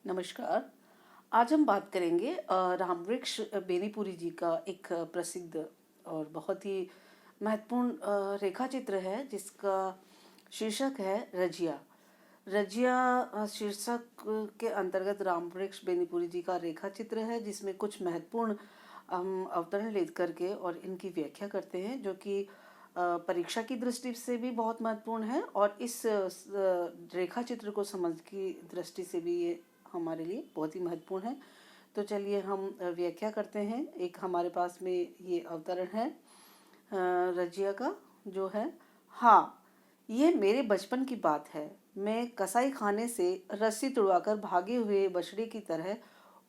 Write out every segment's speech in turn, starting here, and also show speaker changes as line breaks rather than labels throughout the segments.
नमस्कार। आज हम बात करेंगे रामवृक्ष बेनीपुरी जी का एक प्रसिद्ध और बहुत ही महत्वपूर्ण रेखा चित्र है जिसका शीर्षक है रजिया। रजिया शीर्षक के अंतर्गत रामवृक्ष बेनीपुरी जी का रेखा चित्र है जिसमें कुछ महत्वपूर्ण हम अवतरण ले करके और इनकी व्याख्या करते हैं जो कि परीक्षा की दृष्टि से भी बहुत महत्वपूर्ण है और इस रेखा चित्र को समझ की दृष्टि से भी ये हमारे लिए बहुत ही महत्वपूर्ण है। तो चलिए हम व्याख्या करते हैं। एक हमारे पास में ये अवतरण है रजिया का जो है। हाँ, ये मेरे बचपन की बात है। मैं कसाई खाने से रस्सी तुड़वाकर भागे हुए बछड़े की तरह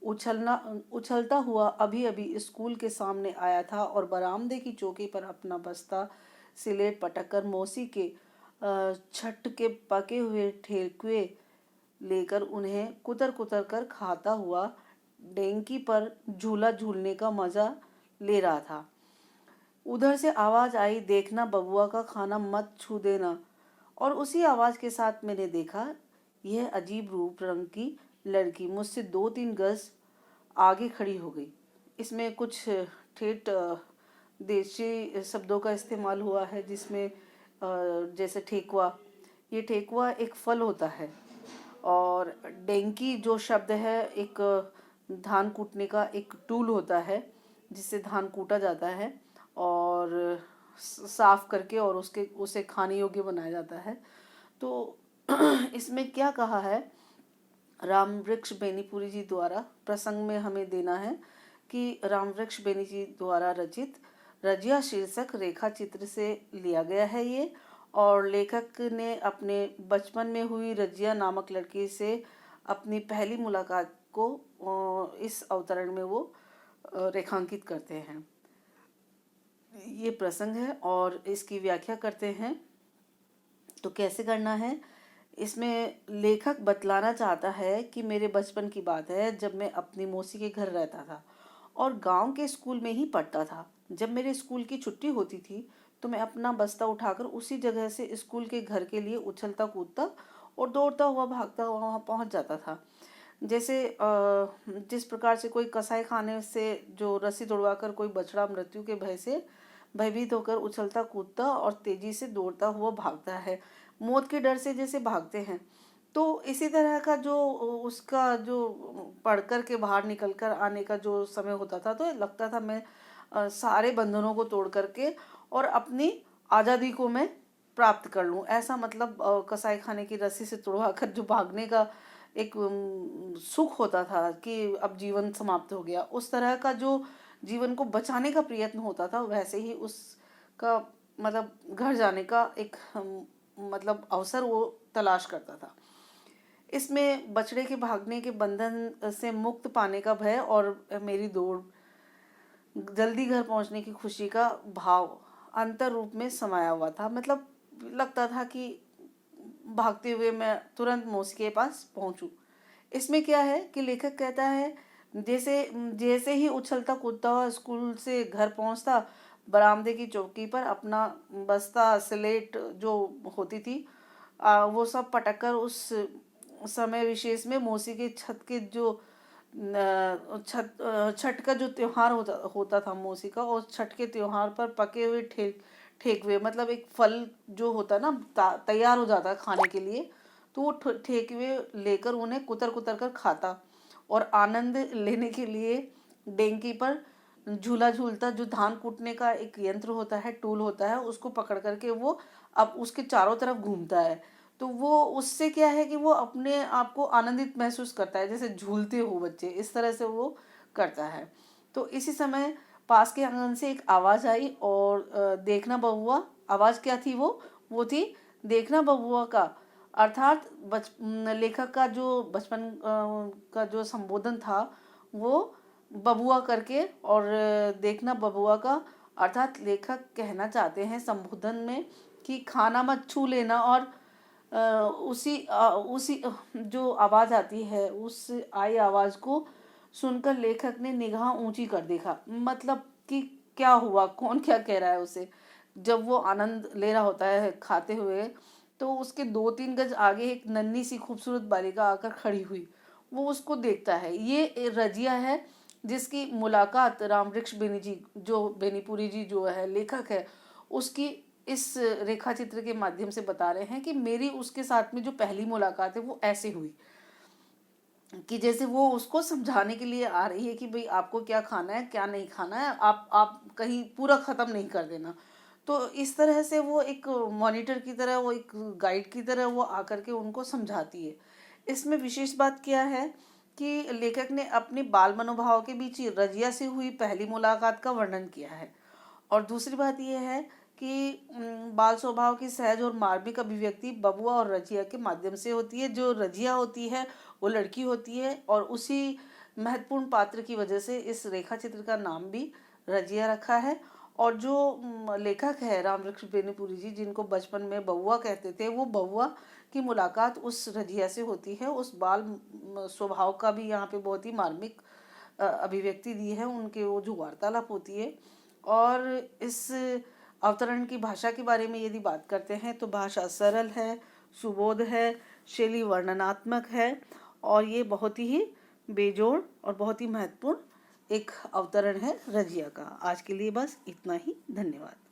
उछलता हुआ अभी अभी स्कूल के सामने आया था और बरामदे की चौकी पर अपना बस्ता सिलेट पटक कर मौसी के छठ के पके हुए ठेकुए लेकर उन्हें कुतर कुतर कर खाता हुआ डेंकी पर झूला झूलने का मजा ले रहा था। उधर से आवाज आई, देखना बबुआ का खाना मत छू देना। और उसी आवाज के साथ मैंने देखा यह अजीब रूप रंग की लड़की मुझसे 2-3 गज आगे खड़ी हो गई। इसमें कुछ ठेठ देशी शब्दों का इस्तेमाल हुआ है जिसमें जैसे ठेकुआ, ये ठेकुआ एक फल होता है और डेंकी जो शब्द है एक धान कूटने का एक टूल होता है जिससे धान कूटा जाता है और साफ करके और उसे खाने योग्य बनाया जाता है। तो इसमें क्या कहा है रामवृक्ष बेनीपुरी जी द्वारा प्रसंग में हमें देना है कि रामवृक्ष बेनी जी द्वारा रचित रजिया शीर्षक रेखा चित्र से लिया गया है ये, और लेखक ने अपने बचपन में हुई रजिया नामक लड़की से अपनी पहली मुलाकात को इस अवतरण में वो रेखांकित करते हैं। ये प्रसंग है और इसकी व्याख्या करते हैं। तो कैसे करना है, इसमें लेखक बतलाना चाहता है कि मेरे बचपन की बात है जब मैं अपनी मौसी के घर रहता था और गांव के स्कूल में ही पढ़ता था। जब मेरे स्कूल की छुट्टी होती थी तो मैं अपना बस्ता उठाकर उसी जगह से स्कूल के घर के लिए उछलता कूदता और दौड़ता हुआ भागता हुआ वहाँ पहुँच जाता था। जैसे जिस प्रकार से कोई कसाई खाने से जो रस्सी तोड़वाकर कोई बछड़ा मृत्यु के भय से भयभीत होकर उछलता कूदता और तेजी से दौड़ता हुआ भागता है, मौत के डर से जैसे भागते हैं। तो इसी तरह का जो उसका जो पढ़कर के बाहर निकल कर आने का जो समय होता था तो लगता था मैं सारे बंधनों को तोड़ करके और अपनी आज़ादी को मैं प्राप्त कर लूं। ऐसा मतलब कसाई खाने की रस्सी से तुड़वा कर जो भागने का एक सुख होता था कि अब जीवन समाप्त हो गया, उस तरह का जो जीवन को बचाने का प्रयत्न होता था वैसे ही उसका मतलब घर जाने का एक मतलब अवसर वो तलाश करता था। इसमें बछड़े के भागने के बंधन से मुक्त पाने का भय और मेरी दौड़ जल्दी घर पहुंचने की खुशी का भाव अंतर रूप में समाया हुआ था। मतलब लगता था कि भागते हुए मैं तुरंत मौसी के पास पहुंचूं। इसमें क्या है कि लेखक कहता है जैसे जैसे ही उछलता कूदता हुआ स्कूल से घर पहुंचता, बरामदे की चौकी पर अपना बस्ता स्लेट जो होती थी वो सब पटक कर उस समय विशेष में मौसी के छत के जो छठ का जो त्योहार होता था मौसी का, और छठ के त्योहार पर पके हुए ठेकुए मतलब एक फल जो होता ना तैयार हो जाता है खाने के लिए, तो वो ठेकुए लेकर उन्हें कुतर कुतर कर खाता और आनंद लेने के लिए डेंकी पर झूला झूलता। जो धान कूटने का एक यंत्र होता है, टूल होता है, उसको पकड़ करके वो अब उसके चारों तरफ घूमता है। तो वो उससे क्या है कि वो अपने आप को आनंदित महसूस करता है जैसे झूलते हो बच्चे, इस तरह से वो करता है। तो इसी समय पास के आंगन से एक आवाज़ आई और देखना बबुआ। आवाज़ क्या थी वो थी देखना बबुआ का, अर्थात लेखक का जो बचपन का जो संबोधन था वो बबुआ करके, और देखना बबुआ का अर्थात लेखक कहना चाहते हैं संबोधन में कि खाना मत छू लेना। और उसी जो आवाज़ आती है उस आई आवाज़ को सुनकर लेखक ने निगाह ऊंची कर देखा। मतलब कि क्या हुआ, कौन क्या कह रहा है उसे। जब वो आनंद ले रहा होता है खाते हुए तो उसके 2-3 गज आगे एक नन्ही सी खूबसूरत बालिका आकर खड़ी हुई। वो उसको देखता है। ये रजिया है जिसकी मुलाकात रामवृक्ष बेनी जी, जो बेनीपुरी जी जो है लेखक है, उसकी इस रेखा चित्र के माध्यम से बता रहे हैं कि मेरी उसके साथ में जो पहली मुलाकात है वो ऐसे हुई कि जैसे वो उसको समझाने के लिए आ रही है कि भाई आपको क्या खाना है क्या नहीं खाना है, आप कहीं पूरा ख़त्म नहीं कर देना। तो इस तरह से वो एक मॉनिटर की तरह, वो एक गाइड की तरह वो आकर के उनको समझाती है। इसमें विशेष बात क्या है कि लेखक ने अपने बाल मनोभाव के बीच रजिया से हुई पहली मुलाकात का वर्णन किया है। और दूसरी बात यह है कि बाल स्वभाव की सहज और मार्मिक अभिव्यक्ति बबुआ और रजिया के माध्यम से होती है। जो रजिया होती है वो लड़की होती है, और उसी महत्वपूर्ण पात्र की वजह से इस रेखा चित्र का नाम भी रजिया रखा है। और जो लेखक है रामवृक्ष बेनीपुरी जी, जिनको बचपन में बबुआ कहते थे, वो बबुआ की मुलाकात उस रजिया से होती है। उस बाल स्वभाव का भी यहाँ पे बहुत ही मार्मिक अभिव्यक्ति दी है, उनके वो जो वार्तालाप होती है। और इस अवतरण की भाषा के बारे में यदि बात करते हैं तो भाषा सरल है, सुबोध है, शैली वर्णनात्मक है, और ये बहुत ही बेजोड़ और बहुत ही महत्वपूर्ण एक अवतरण है रजिया का। आज के लिए बस इतना ही। धन्यवाद।